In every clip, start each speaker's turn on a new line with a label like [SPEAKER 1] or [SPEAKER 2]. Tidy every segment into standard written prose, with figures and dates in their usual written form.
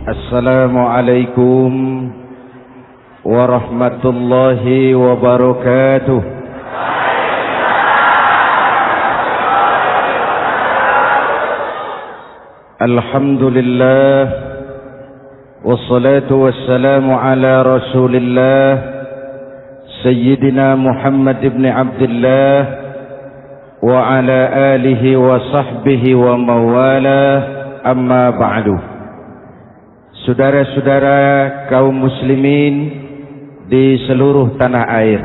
[SPEAKER 1] Assalamualaikum warahmatullahi wabarakatuh. Alhamdulillah wassalatu wassalamu ala Rasulillah Sayyidina Muhammad ibn Abdullah wa ala alihi wa sahbihi wa mawala, amma ba'du. Saudara-saudara kaum muslimin di seluruh tanah air,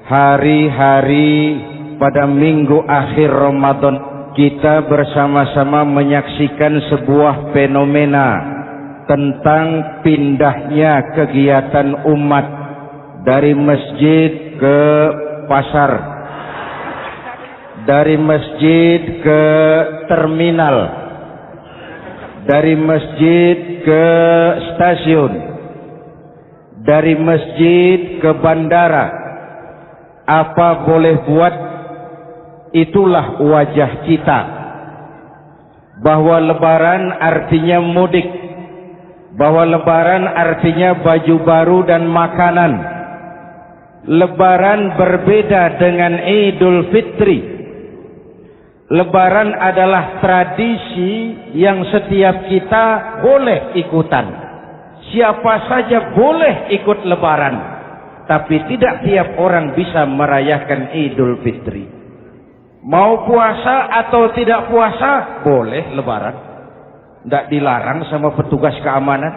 [SPEAKER 1] hari-hari pada minggu akhir Ramadan kita bersama-sama menyaksikan sebuah fenomena tentang pindahnya kegiatan umat dari masjid ke pasar, dari masjid ke terminal, dari masjid ke stasiun, dari masjid ke bandara. Apa boleh buat, itulah wajah kita. Bahwa lebaran artinya mudik, bahwa lebaran artinya baju baru dan makanan. Lebaran berbeda dengan Idul Fitri. Lebaran adalah tradisi yang setiap kita boleh ikutan. Siapa saja boleh ikut lebaran, tapi tidak tiap orang bisa merayakan Idul Fitri. Mau puasa atau tidak puasa, boleh lebaran. Tidak dilarang sama petugas keamanan.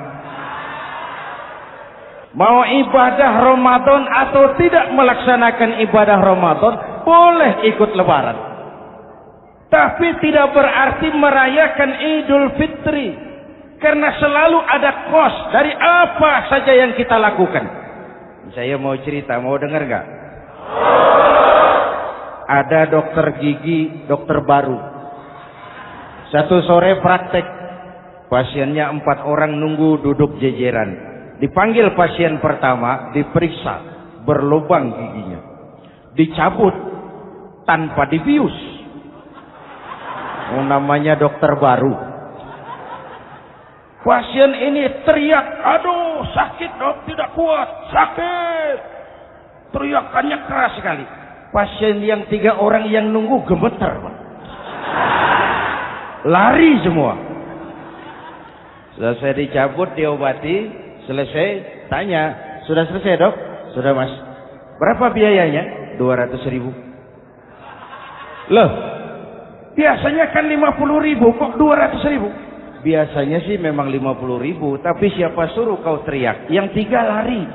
[SPEAKER 1] Mau ibadah Ramadan atau tidak melaksanakan ibadah Ramadan, boleh ikut lebaran. Tapi tidak berarti merayakan Idul Fitri, karena selalu ada kos dari apa saja yang kita lakukan. Saya mau cerita, mau dengar nggak? Ada dokter gigi, dokter baru. Satu sore praktek, pasiennya 4 orang nunggu duduk jejeran. Dipanggil pasien pertama, diperiksa, berlubang giginya, dicabut tanpa dibius. Namanya dokter baru. Pasien ini teriak, aduh sakit dok, tidak kuat, sakit. Teriakannya keras sekali. Pasien yang 3 orang yang nunggu gemeter, lari semua. Selesai dicabut, diobati, selesai, tanya, sudah selesai dok? Sudah mas. Berapa biayanya? 200.000. Loh, biasanya kan 50.000, kok 200.000? Biasanya sih memang 50.000, tapi siapa suruh kau teriak? Yang 3 lari.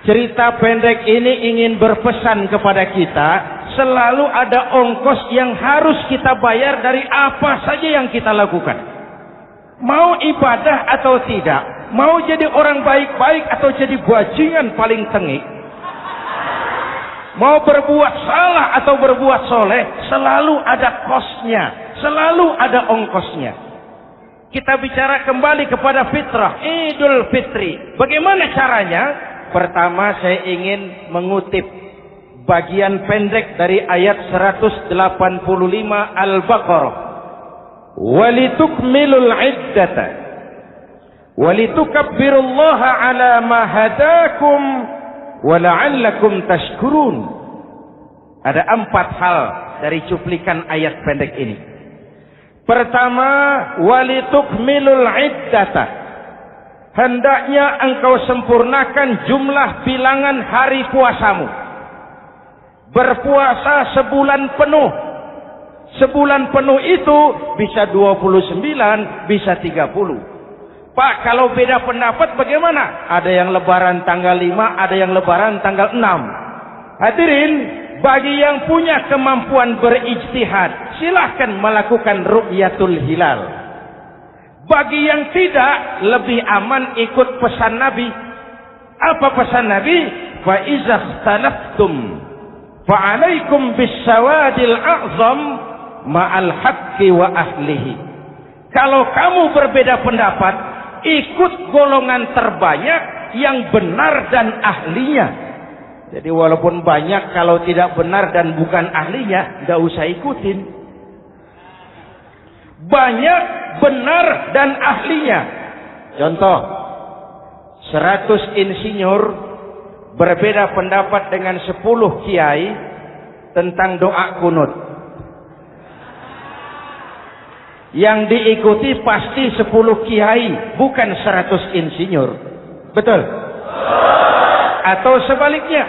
[SPEAKER 1] Cerita pendek ini ingin berpesan kepada kita, selalu ada ongkos yang harus kita bayar dari apa saja yang kita lakukan. Mau ibadah atau tidak, mau jadi orang baik-baik atau jadi bajingan paling tengik, mau berbuat salah atau berbuat soleh, selalu ada kosnya, selalu ada ongkosnya. Kita bicara kembali kepada fitrah, Idul Fitri. Bagaimana caranya? Pertama saya ingin mengutip bagian pendek dari ayat 185 Al-Baqarah. Walitukmilul iddata walitukabbirullaha ala ma hadakum wala'allakum tashkurun. Ada 4 hal dari cuplikan ayat pendek ini. Pertama, walitukmilul iddata, hendaknya engkau sempurnakan jumlah bilangan hari puasamu. Berpuasa sebulan penuh. Sebulan penuh itu bisa 29, bisa 30. Pak, kalau beda pendapat bagaimana? Ada yang lebaran tanggal 5, ada yang lebaran tanggal 6. Hadirin, bagi yang punya kemampuan berijtihad, silahkan melakukan ru'yatul hilal. Bagi yang tidak, lebih aman ikut pesan Nabi. Apa pesan Nabi? Fa iza ikhtalaftum fa alaikum bisawadil a'zam ma'al haqqi wa ahlihi. Kalau kamu berbeda pendapat, ikut golongan terbanyak yang benar dan ahlinya. Jadi walaupun banyak, kalau tidak benar dan bukan ahlinya, nggak usah ikutin. Banyak benar dan ahlinya. Contoh, 100 insinyur berbeda pendapat dengan 10 kiai tentang doa kunut. Yang diikuti pasti 10 kiai, bukan 100 insinyur. Betul? Atau sebaliknya,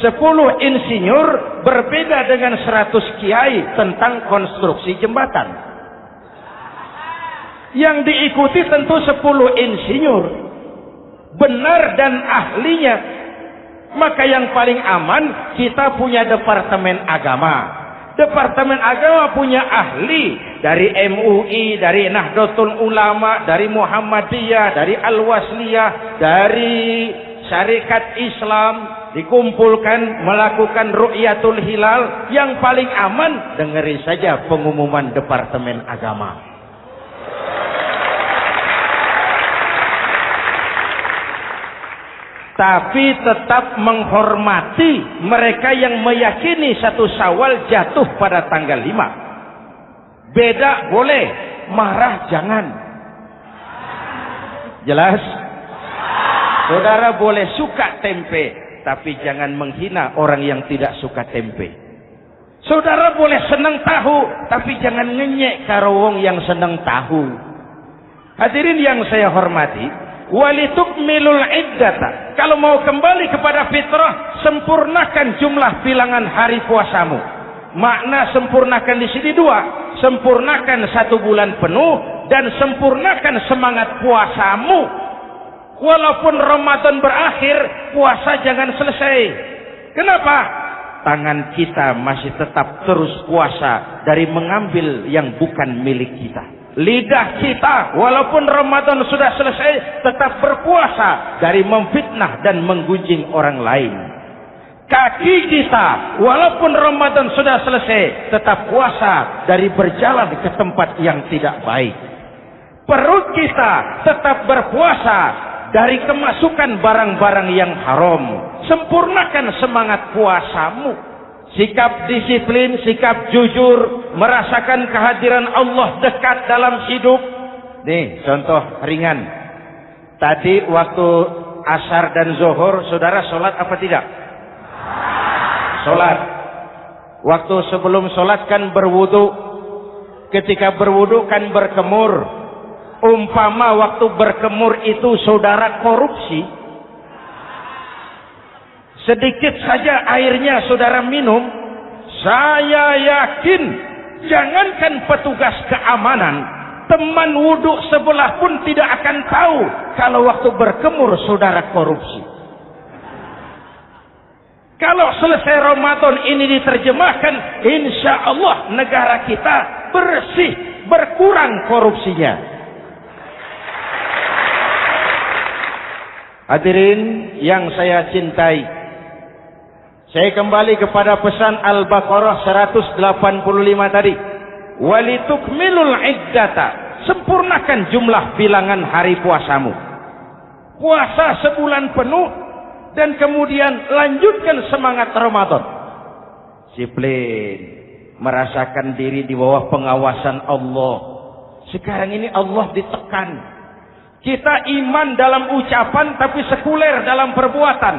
[SPEAKER 1] 10 insinyur berbeda dengan 100 kiai tentang konstruksi jembatan. Yang diikuti tentu 10 insinyur, benar dan ahlinya. Maka yang paling aman, kita punya Departemen Agama. Departemen Agama punya ahli dari MUI, dari Nahdlatul Ulama, dari Muhammadiyah, dari Al-Wasliyah, dari Syarikat Islam, dikumpulkan melakukan ru'yatul hilal. Yang paling aman, dengerin saja pengumuman Departemen Agama. Tapi tetap menghormati mereka yang meyakini 1 Syawal jatuh pada tanggal 5. Beda boleh, marah jangan. Jelas? Saudara boleh suka tempe, tapi jangan menghina orang yang tidak suka tempe. Saudara boleh senang tahu, tapi jangan ngenyek karo wong yang senang tahu. Hadirin yang saya hormati, walitukmilul iddata. Kalau mau kembali kepada fitrah, sempurnakan jumlah bilangan hari puasamu. Makna sempurnakan di sini 2. Sempurnakan 1 bulan penuh dan sempurnakan semangat puasamu. Walaupun Ramadan berakhir, puasa jangan selesai. Kenapa? Tangan kita masih tetap terus puasa dari mengambil yang bukan milik kita. Lidah kita walaupun Ramadan sudah selesai tetap berpuasa dari memfitnah dan menggunjing orang lain. Kaki kita walaupun Ramadan sudah selesai tetap puasa dari berjalan ke tempat yang tidak baik. Perut kita tetap berpuasa dari kemasukan barang-barang yang haram. Sempurnakan semangat puasamu. Sikap disiplin, sikap jujur, merasakan kehadiran Allah dekat dalam hidup. Nih, contoh ringan. Tadi waktu asar dan zuhur, saudara sholat apa tidak? Sholat. Waktu sebelum sholat kan berwudu. Ketika berwudu kan berkemur. Umpama waktu berkemur itu saudara korupsi, sedikit saja airnya saudara minum, saya yakin jangankan petugas keamanan, teman wudhu sebelah pun tidak akan tahu kalau waktu berkemur saudara korupsi. Kalau selesai Ramadan ini diterjemahkan, insya Allah negara kita bersih, berkurang korupsinya. Hadirin yang saya cintai, saya kembali kepada pesan Al-Baqarah 185 tadi. Walitukmilul iddata. Sempurnakan jumlah bilangan hari puasamu. Puasa sebulan penuh dan kemudian lanjutkan semangat Ramadan. Disiplin, merasakan diri di bawah pengawasan Allah. Sekarang ini Allah ditekan. Kita iman dalam ucapan tapi sekuler dalam perbuatan.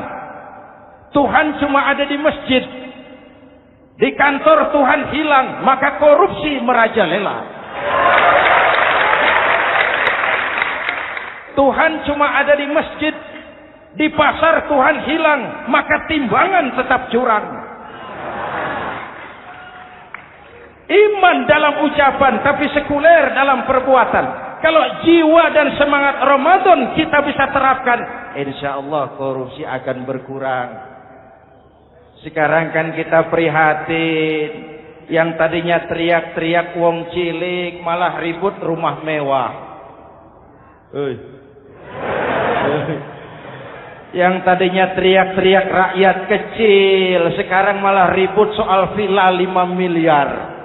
[SPEAKER 1] Tuhan cuma ada di masjid. Di kantor Tuhan hilang, maka korupsi merajalela. Tuhan cuma ada di masjid. Di pasar Tuhan hilang, maka timbangan tetap curang. Iman dalam ucapan tapi sekuler dalam perbuatan. Kalau jiwa dan semangat Ramadan kita bisa terapkan, insya Allah korupsi akan berkurang. Sekarang kan kita prihatin, yang tadinya teriak-teriak wong cilik malah ribut rumah mewah. Yang tadinya teriak-teriak rakyat kecil, sekarang malah ribut soal villa 5 miliar.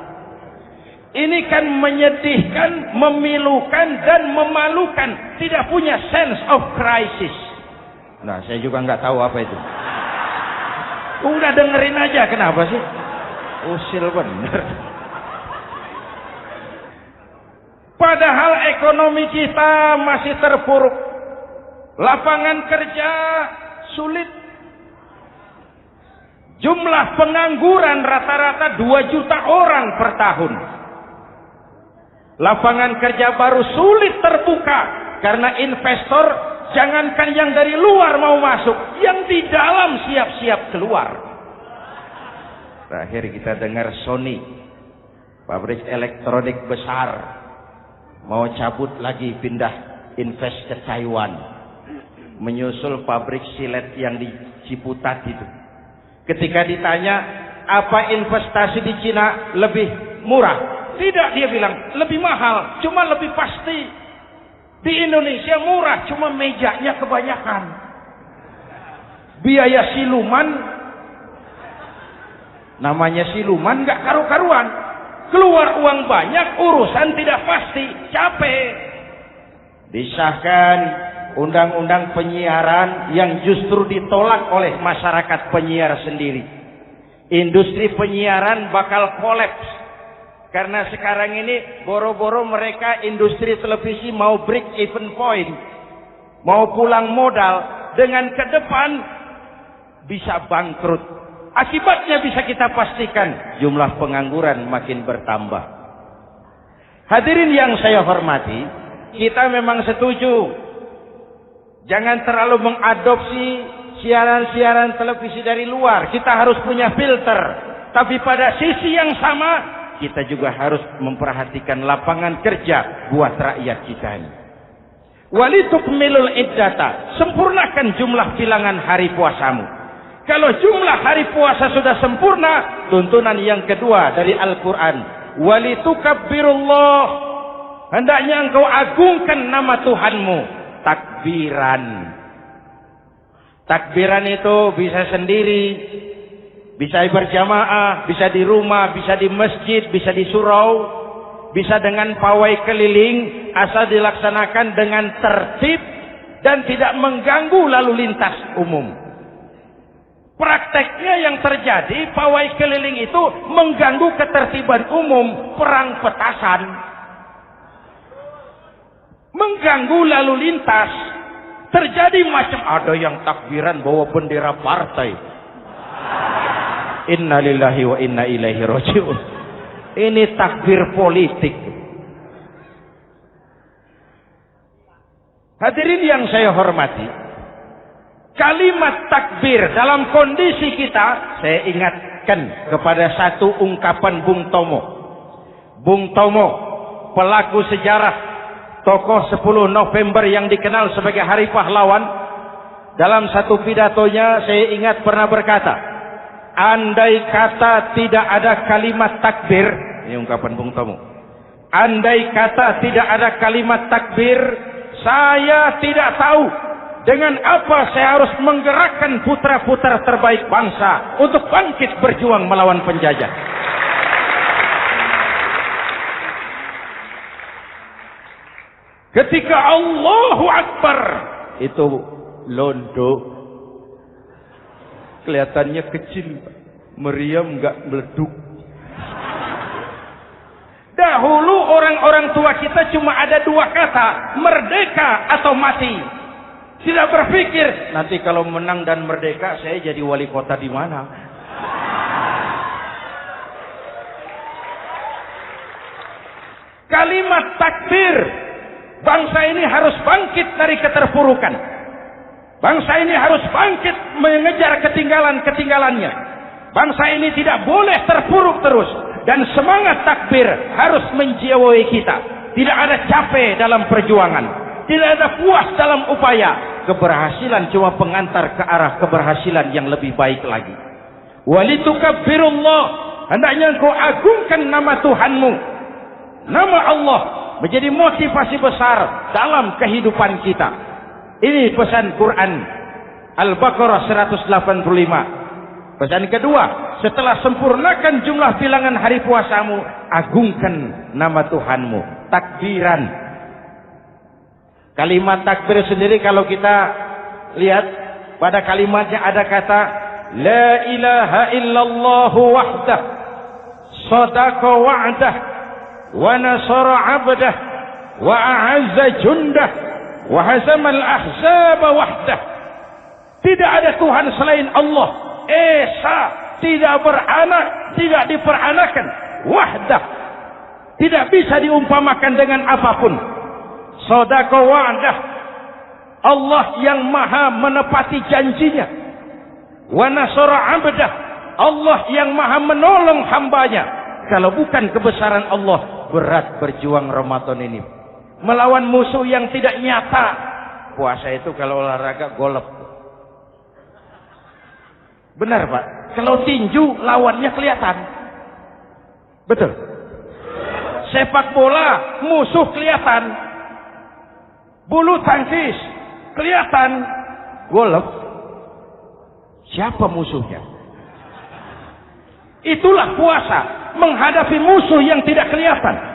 [SPEAKER 1] Ini kan menyedihkan, memilukan dan memalukan. Tidak punya sense of crisis. Nah, saya juga nggak tahu apa itu. Udah dengerin aja, kenapa sih? Usil bener. Padahal ekonomi kita masih terpuruk. Lapangan kerja sulit. Jumlah pengangguran rata-rata 2 juta orang per tahun. Lapangan kerja baru sulit terbuka karena investor, jangankan yang dari luar mau masuk, yang di dalam siap-siap keluar. Terakhir kita dengar Sony, pabrik elektronik besar, mau cabut lagi, pindah invest ke Taiwan, menyusul pabrik silet yang di Ciputat itu. Ketika ditanya apa investasi di Cina lebih murah, tidak, dia bilang lebih mahal, cuma lebih pasti. Di Indonesia murah, cuma mejanya kebanyakan. Biaya siluman, namanya siluman nggak karu-karuan. Keluar uang banyak, urusan tidak pasti, capek. Disahkan undang-undang penyiaran yang justru ditolak oleh masyarakat penyiar sendiri. Industri penyiaran bakal kolaps karena sekarang ini boro-boro mereka industri televisi mau break even point, mau pulang modal, dengan ke depan bisa bangkrut. Akibatnya bisa kita pastikan, jumlah pengangguran makin bertambah. Hadirin yang saya hormati, kita memang setuju jangan terlalu mengadopsi siaran-siaran televisi dari luar. Kita harus punya filter. Tapi pada sisi yang sama, kita juga harus memperhatikan lapangan kerja buat rakyat kita ini. Walitukmilul iddata, sempurnakan jumlah bilangan hari puasamu. Kalau jumlah hari puasa sudah sempurna, tuntunan yang kedua dari Al-Quran, walitukabbirullah, hendaknya engkau agungkan nama Tuhanmu. Takbiran. Takbiran itu bisa sendiri, bisa berjamaah, bisa di rumah, bisa di masjid, bisa di surau, bisa dengan pawai keliling, asal dilaksanakan dengan tertib dan tidak mengganggu lalu lintas umum. Prakteknya yang terjadi, pawai keliling itu mengganggu ketertiban umum, perang petasan, mengganggu lalu lintas. Terjadi macam ada yang takbiran bawa bendera partai. Innalillahi wa inna ilaihi raji'un. Ini takbir politik. Hadirin yang saya hormati, kalimat takbir dalam kondisi kita, saya ingatkan kepada satu ungkapan Bung Tomo. Bung Tomo, pelaku sejarah, tokoh 10 November yang dikenal sebagai Hari Pahlawan, dalam satu pidatonya saya ingat pernah berkata, andai kata tidak ada kalimat takbir, ini ungkapan Bung Tomo, andai kata tidak ada kalimat takbir, saya tidak tahu dengan apa saya harus menggerakkan putra-putra terbaik bangsa untuk bangkit berjuang melawan penjajah. Ketika Allahu Akbar, itu londo, kelihatannya kecil, meriam nggak meleduk. Dahulu orang-orang tua kita cuma ada 2 kata, merdeka atau mati. Tidak berpikir nanti kalau menang dan merdeka saya jadi wali kota di mana. Kalimat takbir, bangsa ini harus bangkit dari keterpurukan. Bangsa ini harus bangkit mengejar ketinggalan-ketinggalannya. Bangsa ini tidak boleh terpuruk terus. Dan semangat takbir harus menjiwai kita. Tidak ada capek dalam perjuangan. Tidak ada puas dalam upaya. Keberhasilan cuma pengantar ke arah keberhasilan yang lebih baik lagi. Walitukabbirullah, hendaknya engkau agungkan nama Tuhanmu. Nama Allah menjadi motivasi besar dalam kehidupan kita. Ini pesan Quran Al-Baqarah 185. Pesan kedua, setelah sempurnakan jumlah bilangan hari puasamu, agungkan nama Tuhanmu. Takbiran. Kalimat takbir sendiri kalau kita lihat pada kalimatnya ada kata la ilaha illallah wahdah sadaqa wa'dah wa nasara 'abdah wa a'azza jundah wa hazamal ahzaba wahdah. Tidak ada Tuhan selain Allah, esa, tidak beranak, tidak diperanakan, wahdah, tidak bisa diumpamakan dengan apapun. Sadaqa wa'dah, Allah yang maha menepati janjinya. Wa nasara 'abdah, Allah yang maha menolong hambanya. Kalau bukan kebesaran Allah, berat berjuang Ramadan ini melawan musuh yang tidak nyata. Puasa itu kalau olahraga golf. Benar Pak, kalau tinju lawannya kelihatan. Betul. Sepak bola musuh kelihatan. Bulu tangkis kelihatan. Golf siapa musuhnya? Itulah puasa, menghadapi musuh yang tidak kelihatan.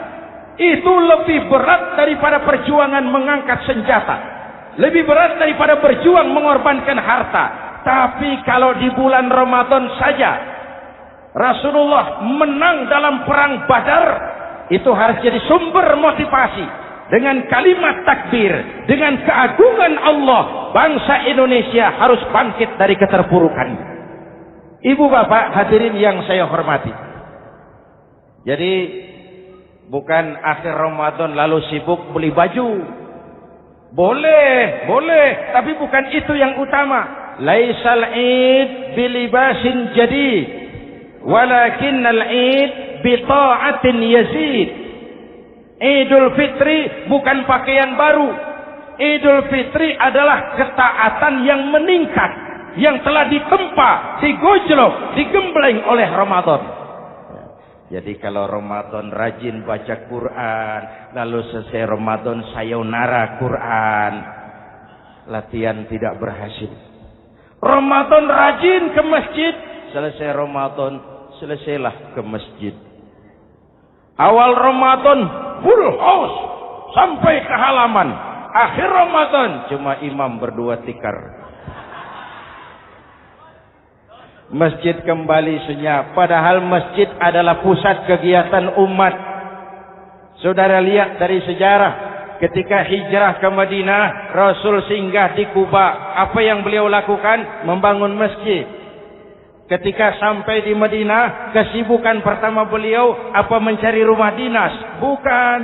[SPEAKER 1] Itu lebih berat daripada perjuangan mengangkat senjata, lebih berat daripada berjuang mengorbankan harta. Tapi kalau di bulan Ramadan saja Rasulullah menang dalam perang Badar, itu harus jadi sumber motivasi. Dengan kalimat takbir, dengan keagungan Allah, bangsa Indonesia harus bangkit dari keterpurukan. Ibu bapak hadirin yang saya hormati, jadi bukan akhir Ramadan lalu sibuk beli baju. Boleh, tapi bukan itu yang utama. Laisal id bilibasin jadid, walakinnal id bita'atin yazid. Idul Fitri bukan pakaian baru. Idul Fitri adalah ketaatan yang meningkat, yang telah ditempa, digojlok, digembleng oleh Ramadan. Jadi kalau Ramadan rajin baca Quran, lalu selesai Ramadan sayonara Quran, latihan tidak berhasil. Ramadan rajin ke masjid, selesai Ramadan selesailah ke masjid. Awal Ramadan full house sampai ke halaman, akhir Ramadan cuma imam berdua tikar. Masjid kembali senyap, padahal masjid adalah pusat kegiatan umat. Saudara lihat dari sejarah, ketika hijrah ke Madinah, Rasul singgah di Kuba. Apa yang beliau lakukan? Membangun masjid. Ketika sampai di Madinah, kesibukan pertama beliau apa? Mencari rumah dinas? Bukan.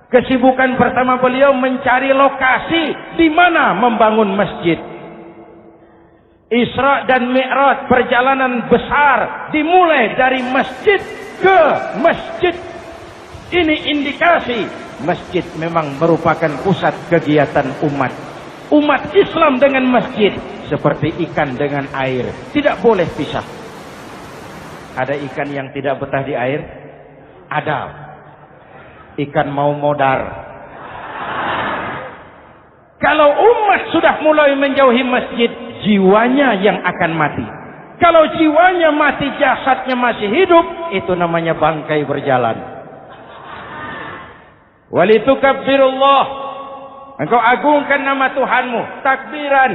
[SPEAKER 1] Kesibukan pertama beliau mencari lokasi di mana membangun masjid. Isra dan Mi'raj, perjalanan besar dimulai dari masjid ke masjid. Ini indikasi masjid memang merupakan pusat kegiatan umat. Umat Islam dengan masjid seperti ikan dengan air, tidak boleh pisah. Ada ikan yang tidak betah di air? Ada. Ikan mau modar. Kalau umat sudah mulai menjauhi masjid, jiwanya yang akan mati. Kalau jiwanya mati, jasadnya masih hidup, itu namanya bangkai berjalan. Walitukabbirullah, engkau agungkan nama Tuhanmu, takbiran.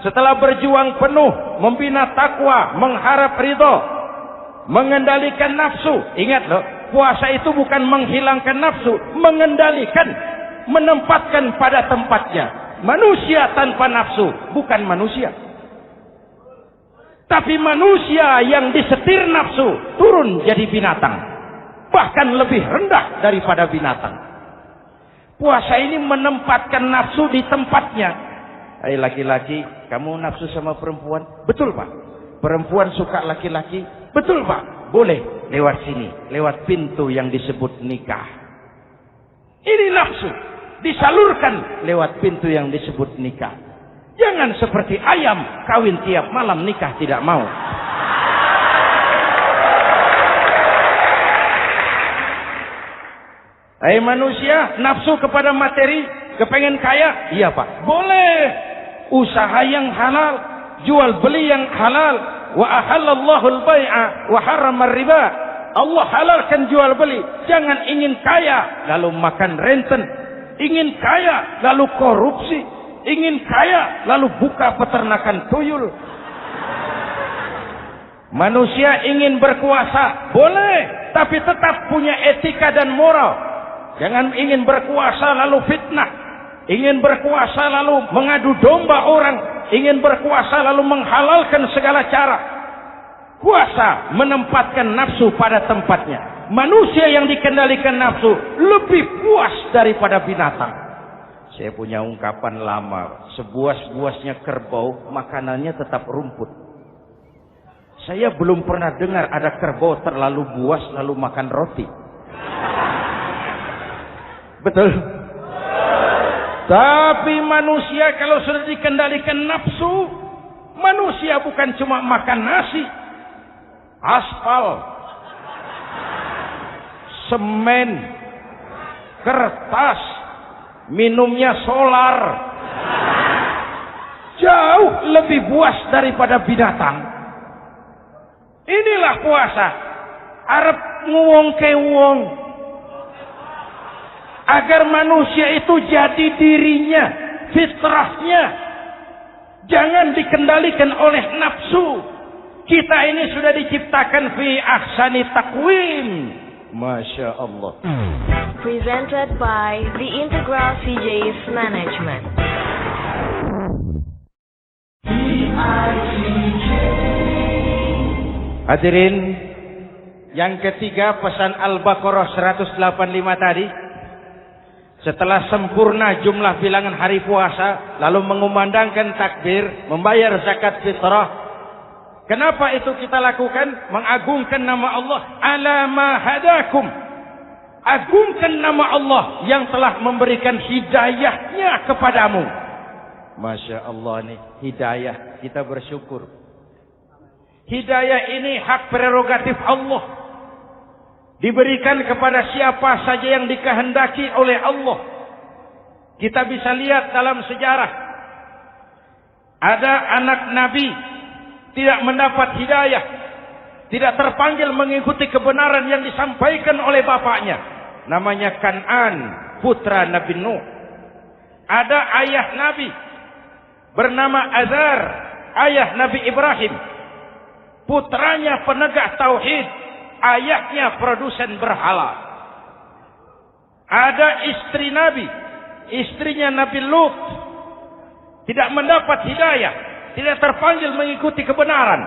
[SPEAKER 1] Setelah berjuang penuh, membina takwa, mengharap ridho, mengendalikan nafsu. Ingat loh, puasa itu bukan menghilangkan nafsu, mengendalikan, menempatkan pada tempatnya. Manusia tanpa nafsu bukan manusia, tapi manusia yang disetir nafsu turun jadi binatang, bahkan lebih rendah daripada binatang. Puasa ini menempatkan nafsu di tempatnya. Hai laki-laki, kamu nafsu sama perempuan? Betul Pak. Perempuan suka laki-laki? Betul Pak. Boleh lewat sini, lewat pintu yang disebut nikah. Ini nafsu disalurkan lewat pintu yang disebut nikah. Jangan seperti ayam kawin tiap malam, nikah tidak mau. Hai manusia, nafsu kepada materi, kepengen kaya? Iya Pak. Boleh. Usaha yang halal, jual beli yang halal. Wa ahallallahu al-bai'a wa harrama riba. Allah halalkan jual beli. Jangan ingin kaya lalu makan renten, ingin kaya lalu korupsi, ingin kaya lalu buka peternakan tuyul. Manusia ingin berkuasa, boleh, tapi tetap punya etika dan moral. Jangan ingin berkuasa lalu fitnah, ingin berkuasa lalu mengadu domba orang, ingin berkuasa lalu menghalalkan segala cara. Kuasa menempatkan nafsu pada tempatnya. Manusia yang dikendalikan nafsu lebih puas daripada binatang. Saya punya ungkapan lama, sebuas-buasnya kerbau, makanannya tetap rumput. Saya belum pernah dengar ada kerbau terlalu buas lalu makan roti. Betul? Tapi manusia kalau sudah dikendalikan nafsu, manusia bukan cuma makan nasi, aspal, semen, kertas, minumnya solar, jauh lebih puas daripada binatang. Inilah puasa. Arep nguwong ke wong, agar manusia itu jadi dirinya, fitrahnya, jangan dikendalikan oleh nafsu. Kita ini sudah diciptakan fi ahsani taqwim. Masya Allah.
[SPEAKER 2] Presented by the Integral CJ's Management.
[SPEAKER 1] Hadirin, yang ketiga pesan Al-Baqarah 185 tadi. Setelah sempurna jumlah bilangan hari puasa, lalu mengumandangkan takbir, membayar zakat fitrah. Kenapa itu kita lakukan? Mengagungkan nama Allah. Ala ma hadakum. Agungkan nama Allah yang telah memberikan hidayahnya kepadamu. Masya Allah nih, hidayah. Kita bersyukur. Hidayah ini hak prerogatif Allah. Diberikan kepada siapa saja yang dikehendaki oleh Allah. Kita bisa lihat dalam sejarah. Ada anak Nabi tidak mendapat hidayah, tidak terpanggil mengikuti kebenaran yang disampaikan oleh bapaknya. Namanya Kan'an, putra Nabi Nuh. Ada ayah Nabi bernama Azar, ayah Nabi Ibrahim. Putranya penegak tauhid, ayahnya produsen berhala. Ada istri Nabi, istrinya Nabi Lut, tidak mendapat hidayah, tidak terpanggil mengikuti kebenaran.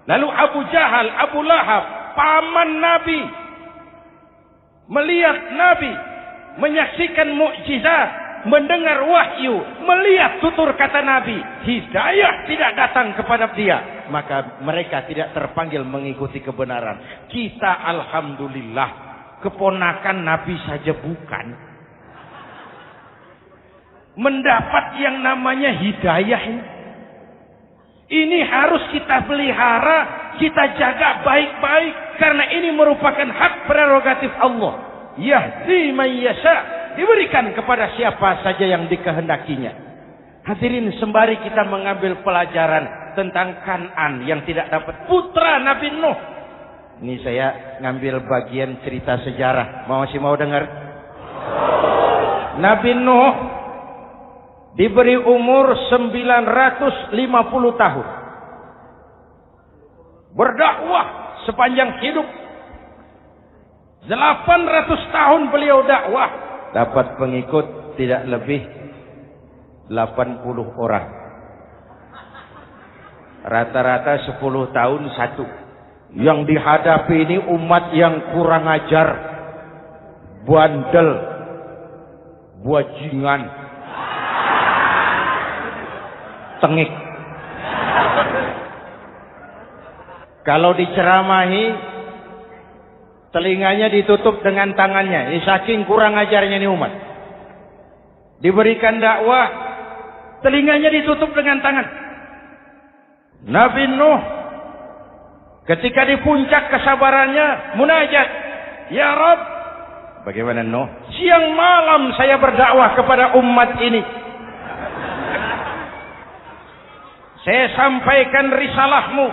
[SPEAKER 1] Lalu Abu Jahal, Abu Lahab, paman Nabi, melihat Nabi, menyaksikan mukjizat, mendengar wahyu, melihat tutur kata Nabi, hidayah tidak datang kepada dia, maka mereka tidak terpanggil mengikuti kebenaran. Kita alhamdulillah keponakan Nabi saja bukan, mendapat yang namanya hidayah ini. Ini harus kita pelihara, kita jaga baik-baik, karena ini merupakan hak prerogatif Allah. Yahdi man yasha, diberikan kepada siapa saja yang dikehendakinya. Hadirin, sembari kita mengambil pelajaran tentang Kan'an yang tidak dapat, putra Nabi Nuh. Ini saya ngambil bagian cerita sejarah. Masih mau dengar? Nabi Nuh diberi umur 950 tahun. Berdakwah sepanjang hidup. 800 tahun beliau dakwah. Dapat pengikut tidak lebih 80 orang. Rata-rata 10 tahun satu. Yang dihadapi ini umat yang kurang ajar, bandel, bajingan, tengik. Kalau diceramahi, telinganya ditutup dengan tangannya. Ini saking kurang ajarnya ini umat. Diberikan dakwah, telinganya ditutup dengan tangan. Nabi Nuh ketika di puncak kesabarannya munajat, ya Rabb, bagaimana Nuh? Siang malam saya berdakwah kepada umat ini. Saya sampaikan risalahmu,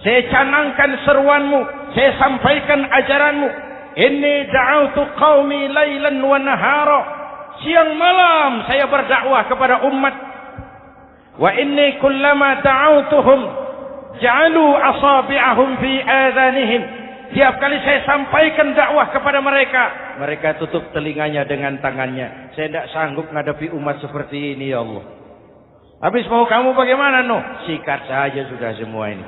[SPEAKER 1] saya canangkan seruanmu, saya sampaikan ajaranmu. Inni da'autu qaumi lailan wa nahara. Siang malam saya berdakwah kepada umat. Wa inni kullama da'autuhum ja'alu asabi'ahum fi adhanihim. Tiap kali saya sampaikan dakwah kepada mereka, mereka tutup telinganya dengan tangannya. Saya tidak sanggup menghadapi umat seperti ini, ya Allah. Habis mau kamu bagaimana, no? Sikat saja sudah semua ini.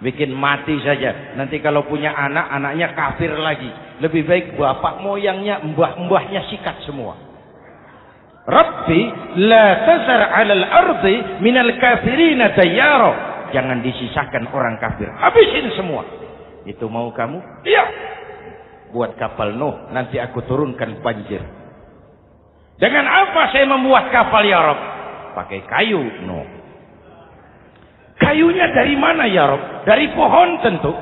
[SPEAKER 1] Bikin mati saja. Nanti kalau punya anak, anaknya kafir lagi. Lebih baik bapak moyangnya, mbah-mbahnya sikat semua. Rabbi la tazar 'alal ardi minal kafirina dayyara. Jangan disisakan orang kafir. Habisin semua. Itu mau kamu? Iya. Buat kapal Nuh, nanti aku turunkan banjir. Dengan apa saya membuat kapal, ya Rabb? Pakai kayu, Nuh. Kayunya dari mana, ya Rabb? Dari pohon tentu.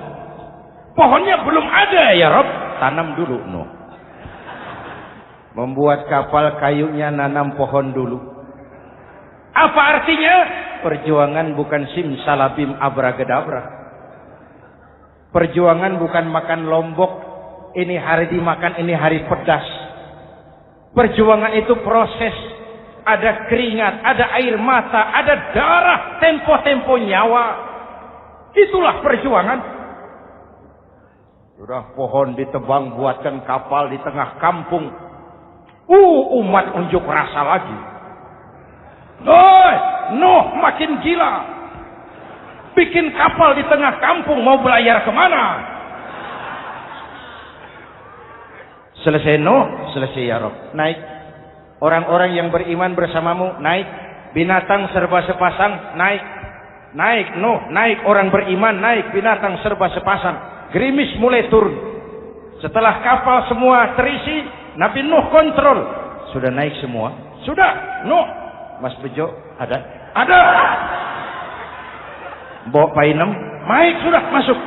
[SPEAKER 1] Pohonnya belum ada, ya Rabb. Tanam dulu, Nuh. Membuat kapal, kayunya nanam pohon dulu. Apa artinya? Perjuangan bukan simsalabim abragedabra. Perjuangan bukan makan lombok, ini hari dimakan, ini hari pedas. Perjuangan itu proses. Ada keringat, ada air mata, ada darah, tempo-tempo nyawa. Itulah perjuangan. Sudah pohon ditebang, buatkan kapal di tengah kampung. Umat unjuk rasa lagi. Nuh makin gila. Bikin kapal di tengah kampung, mau belayar kemana? Selesai Nuh, selesai ya Rabb. Naik. Orang-orang yang beriman bersamamu, naik. Binatang serba sepasang, naik. Naik Nuh, naik. Orang beriman, naik. Binatang serba sepasang. Gerimis mulai turun. Setelah kapal semua terisi, Nabi Nuh kontrol. Sudah naik semua? Sudah. Nuh. Mas Bejo, ada? Ada. Bawa painem, naik sudah masuk.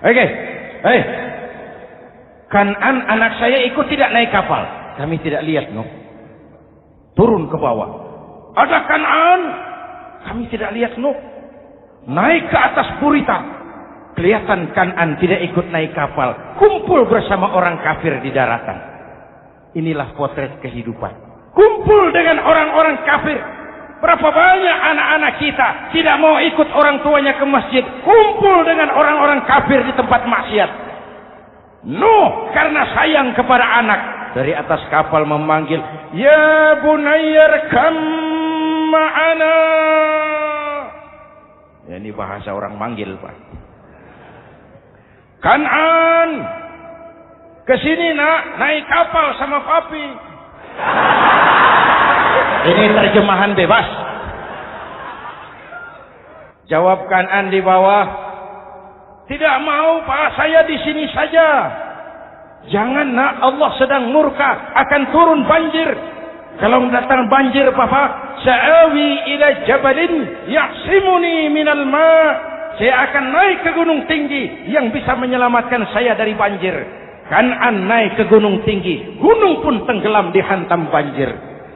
[SPEAKER 1] Oke, Kan'an anak saya ikut tidak naik kapal. Kami tidak lihat, Nuh. Turun ke bawah. Ada Kan'an. Kami tidak lihat, Nuh. Naik ke atas Burita. Kelihatan Kan'an tidak ikut naik kapal. Kumpul bersama orang kafir di daratan. Inilah potret kehidupan. Kumpul dengan orang-orang kafir. Berapa banyak anak-anak kita tidak mau ikut orang tuanya ke masjid. Kumpul dengan orang-orang kafir di tempat maksiat. Nuh karena sayang kepada anak. Dari atas kapal memanggil. Ya bunayyar kam ma'ana. Ya, ini bahasa orang manggil, Pak. Kan'an. Kesini nak, naik kapal sama papi. Ini terjemahan bebas. Jawab Kan'an di bawah. Tidak mau, Pak, saya di sini saja. Jangan nak, Allah sedang murka, akan turun banjir. Kalau datang banjir, Bapak, sa'awi ila jabalin ya'simuni minal ma'. Saya akan naik ke gunung tinggi yang bisa menyelamatkan saya dari banjir. Kan'an naik ke gunung tinggi, gunung pun tenggelam dihantam banjir.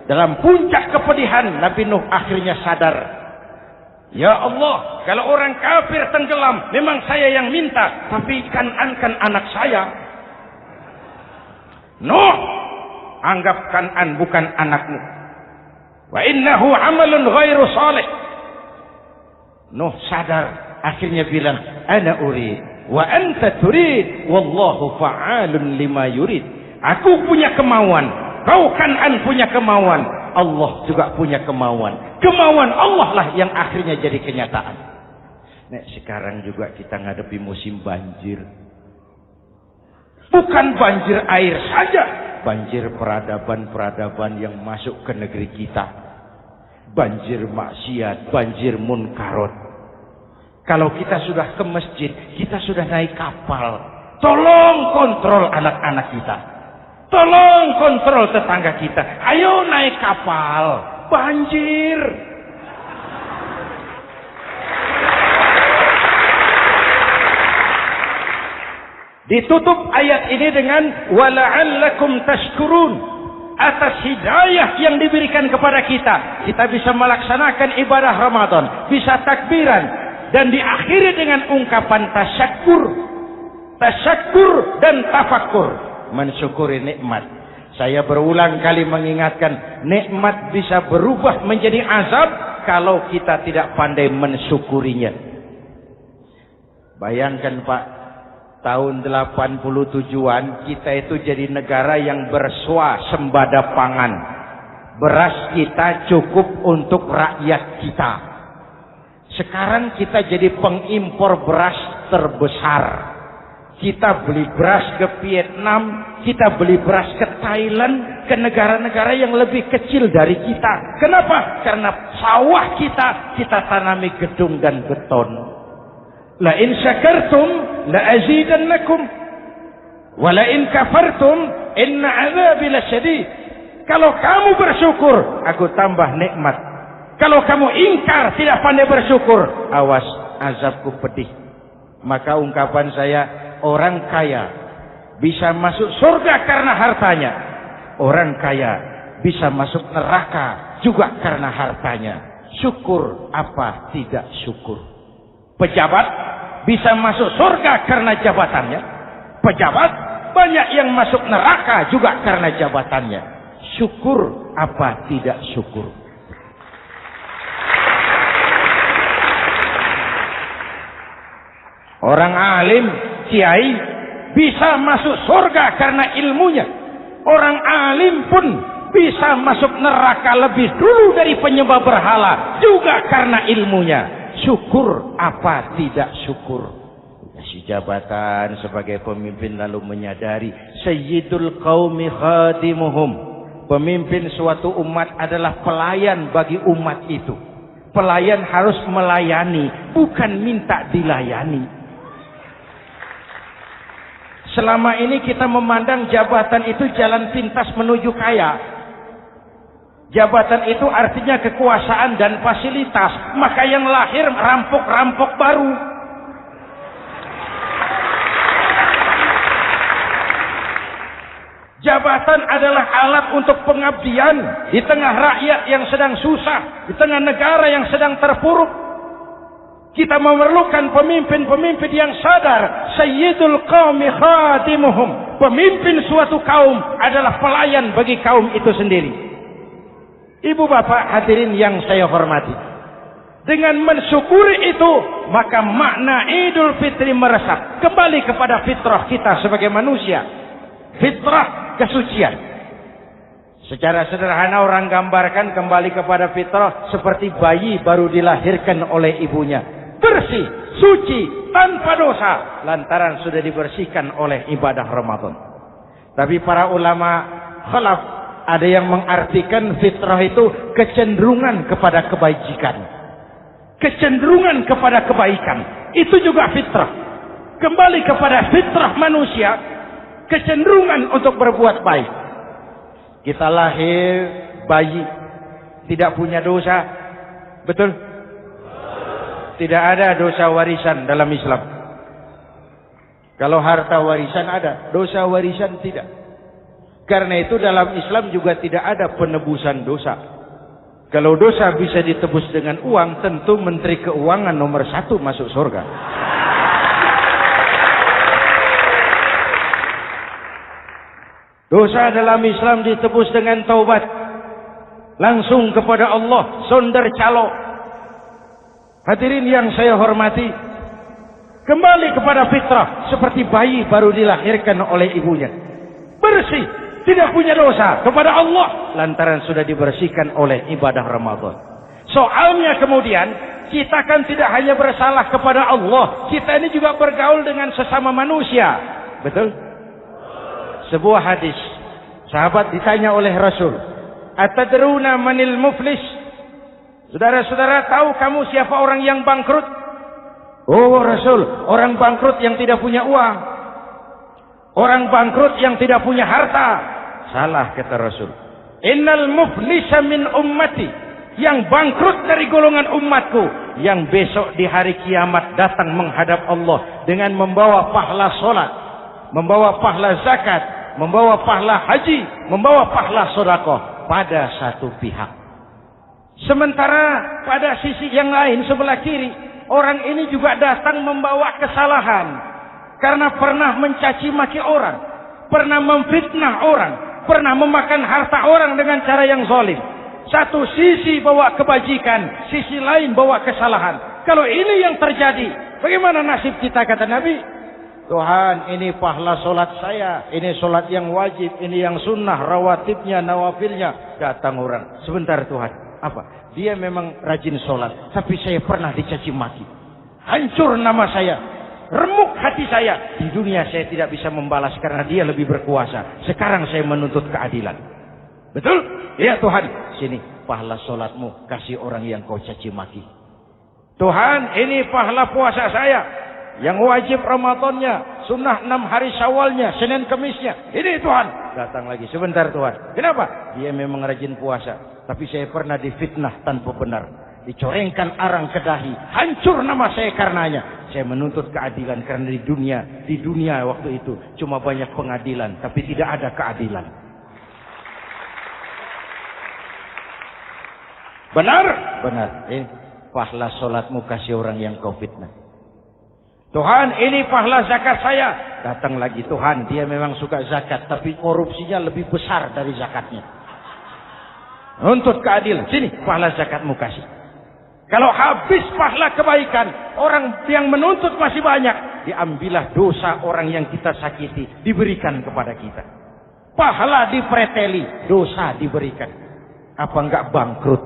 [SPEAKER 1] Dalam puncak kepedihan, Nabi Nuh akhirnya sadar. Ya Allah, kalau orang kafir tenggelam, memang saya yang minta. Tapi Kan'an kan anak saya. Nuh, anggap Kan'an bukan anakmu. Wa innahu amalun ghairu salih. Nuh sadar, akhirnya bilang, ana urid, wa anta turid, wallahu fa'alun lima yurid. Aku punya kemauan. Kau Kan'an punya kemauan, Allah juga punya kemauan. Kemauan Allah lah yang akhirnya jadi kenyataan. Nah, sekarang juga kita ngadepi musim banjir. Bukan banjir air saja, banjir peradaban-peradaban yang masuk ke negeri kita. Banjir maksiat, banjir munkarot. Kalau kita sudah ke masjid, kita sudah naik kapal. Tolong kontrol anak-anak kita. Tolong kontrol tetangga kita. Ayo naik kapal. Banjir. Ditutup ayat ini dengan wala'allakum tashkurun. Atas hidayah yang diberikan kepada kita, kita bisa melaksanakan ibadah Ramadan, bisa takbiran, dan diakhiri dengan ungkapan tasyakkur. Tasyakkur dan tafakkur. Mensyukuri nikmat. Saya berulang kali mengingatkan, nikmat bisa berubah menjadi azab kalau kita tidak pandai mensyukurinya? Bayangkan Pak, tahun 87-an kita itu jadi negara yang berswasembada pangan. Beras kita cukup untuk rakyat kita. Sekarang kita jadi pengimpor beras terbesar. Kita beli beras ke Vietnam, kita beli beras ke Thailand, ke negara-negara yang lebih kecil dari kita. Kenapa? Karena sawah kita tanami gedung dan beton. La in syakartum la azidannakum wa la in kafartum inna 'adzabi lasyadid. Kalau kamu bersyukur, aku tambah nikmat. Kalau kamu ingkar, tidak pandai bersyukur, awas, azabku pedih. Maka ungkapan saya, orang kaya bisa masuk surga karena hartanya. Orang kaya bisa masuk neraka juga karena hartanya. Syukur apa tidak syukur? Pejabat bisa masuk surga karena jabatannya. Pejabat banyak yang masuk neraka juga karena jabatannya. Syukur apa tidak syukur? Orang alim, kiai bisa masuk surga karena ilmunya. Orang alim pun bisa masuk neraka lebih dulu dari penyembah berhala juga karena ilmunya. Syukur apa tidak syukur? Si jabatan sebagai pemimpin lalu menyadari sayyidul qaumi khadimuhum. Pemimpin suatu umat adalah pelayan bagi umat itu. Pelayan harus melayani, bukan minta dilayani. Selama ini kita memandang jabatan itu jalan pintas menuju kaya. Jabatan itu artinya kekuasaan dan fasilitas. Maka yang lahir rampok-rampok baru. Jabatan adalah alat untuk pengabdian di tengah rakyat yang sedang susah, di tengah negara yang sedang terpuruk. Kita memerlukan pemimpin-pemimpin yang sadar sayyidul qaumi khadimuhum. Pemimpin suatu kaum adalah pelayan bagi kaum itu sendiri. Ibu bapak hadirin yang saya hormati, dengan mensyukuri itu maka makna Idul Fitri meresap kembali kepada fitrah kita sebagai manusia. Fitrah kesucian. Secara sederhana orang gambarkan kembali kepada fitrah seperti bayi baru dilahirkan oleh ibunya. Bersih, suci, tanpa dosa. Lantaran sudah dibersihkan oleh ibadah Ramadan. Tapi para ulama khalaf ada yang mengartikan fitrah itu kecenderungan kepada kebajikan. Kecenderungan kepada kebaikan. Itu juga fitrah. Kembali kepada fitrah manusia. Kecenderungan untuk berbuat baik. Kita lahir bayi tidak punya dosa, betul? Tidak ada dosa warisan dalam Islam. Kalau harta warisan ada, dosa warisan tidak. Karena itu dalam Islam juga tidak ada penebusan dosa. Kalau dosa bisa ditebus dengan uang, tentu Menteri Keuangan nomor 1 masuk surga. Dosa dalam Islam ditebus dengan taubat. Langsung kepada Allah, sonder calo. Hadirin yang saya hormati, kembali kepada fitrah seperti bayi baru dilahirkan oleh ibunya. Bersih, tidak punya dosa kepada Allah lantaran sudah dibersihkan oleh ibadah Ramadan. Soalnya kemudian kita kan tidak hanya bersalah kepada Allah, kita ini juga bergaul dengan sesama manusia. Betul? Sebuah hadis, sahabat ditanya oleh Rasul, "Atadruna manil muflis?" Saudara-saudara, tahu kamu siapa orang yang bangkrut? Oh Rasul, orang bangkrut yang tidak punya uang. Orang bangkrut yang tidak punya harta. Salah kata Rasul. Innal muflisa min ummati. Yang bangkrut dari golongan umatku, yang besok di hari kiamat datang menghadap Allah dengan membawa pahala solat, membawa pahala zakat, membawa pahala haji, membawa pahala sedekah pada satu pihak. Sementara pada sisi yang lain sebelah kiri, orang ini juga datang membawa kesalahan karena pernah mencaci maki orang, pernah memfitnah orang, pernah memakan harta orang dengan cara yang zalim. Satu sisi bawa kebajikan, sisi lain bawa kesalahan. Kalau ini yang terjadi, bagaimana nasib kita, kata Nabi? Tuhan, ini pahala solat saya, ini solat yang wajib, ini yang sunnah, rawatibnya, nawafilnya. Datang orang, sebentar Tuhan, apa? Dia memang rajin solat, tapi saya pernah dicaci maki. Hancur nama saya, remuk hati saya. Di dunia saya tidak bisa membalas karena dia lebih berkuasa. Sekarang saya menuntut keadilan. Betul? Ya Tuhan, sini pahala solatmu, kasih orang yang kau caci maki. Tuhan, ini pahala puasa saya, yang wajib Ramadannya, sunnah 6 hari Syawalnya, Senin Kemisnya. Ini Tuhan. Datang lagi, sebentar Tuhan. Kenapa? Dia memang rajin puasa, tapi saya pernah difitnah tanpa benar, dicorengkan arang ke dahi, hancur nama saya karenanya. Saya menuntut keadilan karena di dunia waktu itu cuma banyak pengadilan, tapi tidak ada keadilan. Benar? Benar. Pahala solatmu kasih orang yang kau fitnah. Tuhan, ini pahala zakat saya. Datang lagi, Tuhan, dia memang suka zakat, tapi korupsinya lebih besar dari zakatnya. Nuntut keadilan. Sini, pahala zakatmu kasih. Kalau habis pahala kebaikan, orang yang menuntut masih banyak, diambillah dosa orang yang kita sakiti, diberikan kepada kita. Pahala dipreteli, dosa diberikan. Apa enggak bangkrut?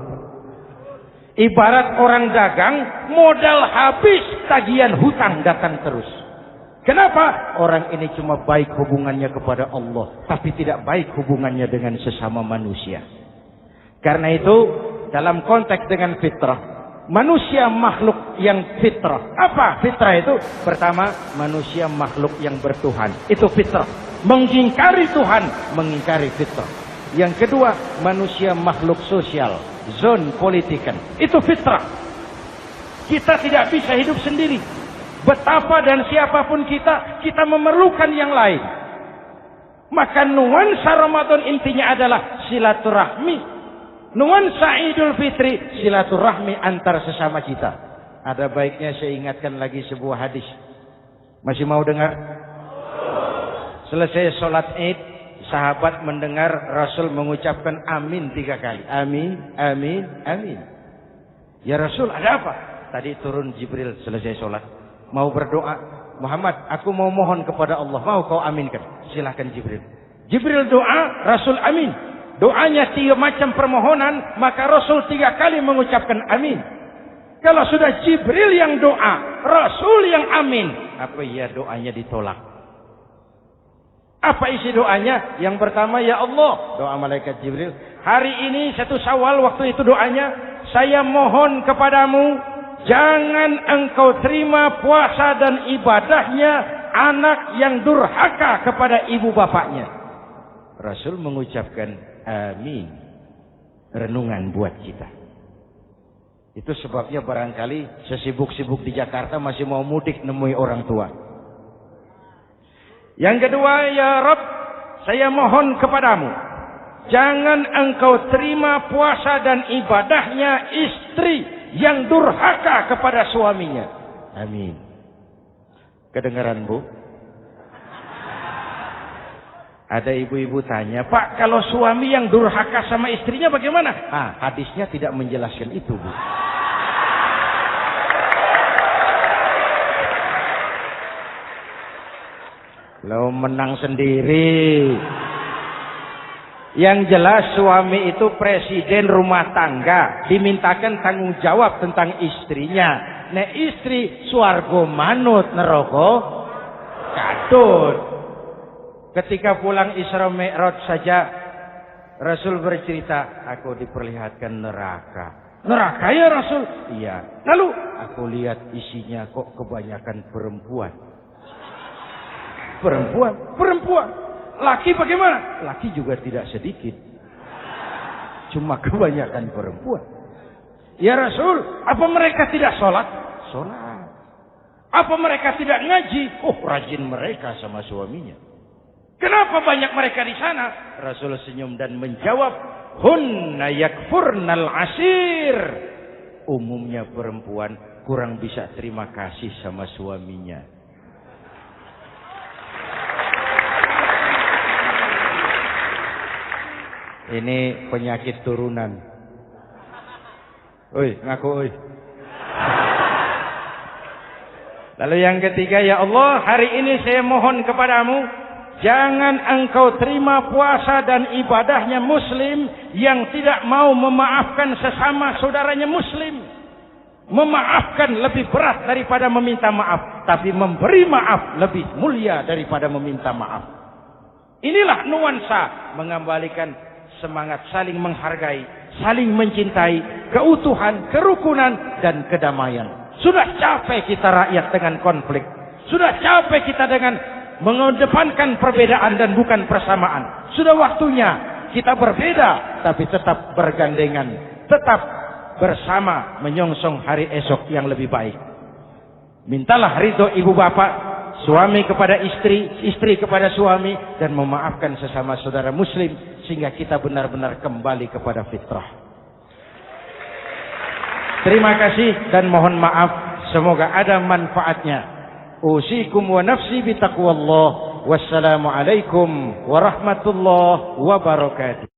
[SPEAKER 1] Ibarat orang dagang, modal habis, tagihan hutang datang terus. Kenapa? Orang ini cuma baik hubungannya kepada Allah, tapi tidak baik hubungannya dengan sesama manusia. Karena itu, dalam konteks dengan fitrah, manusia makhluk yang fitrah. Apa fitrah itu? Pertama, manusia makhluk yang bertuhan. Itu fitrah. Mengingkari Tuhan, mengingkari fitrah. Yang kedua, manusia makhluk sosial, zon politikan. Itu fitrah. Kita tidak bisa hidup sendiri. Betapa dan siapapun kita memerlukan yang lain. Maka nuansa Ramadan intinya adalah silaturahmi. Nuansa Idul Fitri, silaturahmi antar sesama kita. Ada baiknya saya ingatkan lagi sebuah hadis. Masih mau dengar? Selesai sholat Id, sahabat mendengar Rasul mengucapkan amin 3 kali. Amin, amin, amin. Ya Rasul, ada apa? Tadi turun Jibril selesai sholat. Mau berdoa. Muhammad, aku mau mohon kepada Allah. Mau kau aminkan? Silahkan Jibril. Jibril doa, Rasul amin. Doanya 3 macam permohonan, maka Rasul 3 kali mengucapkan amin. Kalau sudah Jibril yang doa, Rasul yang amin, apa ya doanya ditolak? Apa isi doanya? Yang pertama, ya Allah, doa malaikat Jibril. Hari ini 1 Syawal, waktu itu doanya, saya mohon kepadamu, jangan engkau terima puasa dan ibadahnya anak yang durhaka kepada ibu bapaknya. Rasul mengucapkan amin. Renungan buat kita. Itu sebabnya barangkali sesibuk-sibuk di Jakarta masih mau mudik nemui orang tua. Yang kedua, ya Rabb, saya mohon kepadamu, jangan engkau terima puasa dan ibadahnya istri yang durhaka kepada suaminya. Amin. Kedengaran, Bu? Ada ibu-ibu tanya, Pak, kalau suami yang durhaka sama istrinya bagaimana? Hadisnya tidak menjelaskan itu, Bu. Lo menang sendiri. Yang jelas suami itu presiden rumah tangga, dimintakan tanggung jawab tentang istrinya. Nek istri swarga manut neraka katut. Ketika pulang Isra Mi'raj saja Rasul bercerita, aku diperlihatkan neraka. Neraka ya Rasul? Iya. Lalu aku lihat isinya kok kebanyakan perempuan. Perempuan. Laki bagaimana? Laki juga tidak sedikit. Cuma kebanyakan perempuan. Ya Rasul, apa mereka tidak sholat? Sholat. Apa mereka tidak ngaji? Rajin mereka sama suaminya. Kenapa banyak mereka di sana? Rasul senyum dan menjawab, hunna yakfurnal ashir. Umumnya perempuan kurang bisa terima kasih sama suaminya. Ini penyakit turunan. Oi, ngaku oi. Lalu yang ketiga, ya Allah, hari ini saya mohon kepadamu, jangan engkau terima puasa dan ibadahnya muslim yang tidak mau memaafkan sesama saudaranya muslim. Memaafkan lebih berat daripada meminta maaf, tapi memberi maaf lebih mulia daripada meminta maaf. Inilah nuansa mengembalikan semangat saling menghargai, saling mencintai, keutuhan, kerukunan, dan kedamaian. Sudah capek kita rakyat dengan konflik. Sudah capek kita dengan mengedepankan perbedaan dan bukan persamaan. Sudah waktunya kita berbeda tapi tetap bergandengan, tetap bersama menyongsong hari esok yang lebih baik. Mintalah ridho ibu bapak, suami kepada istri, istri kepada suami, dan memaafkan sesama saudara muslim sehingga kita benar-benar kembali kepada fitrah. Terima kasih dan mohon maaf, semoga ada manfaatnya. Usikum wa nafsi bitaqwallah. Wassalamualaikum warahmatullahi wabarakatuh.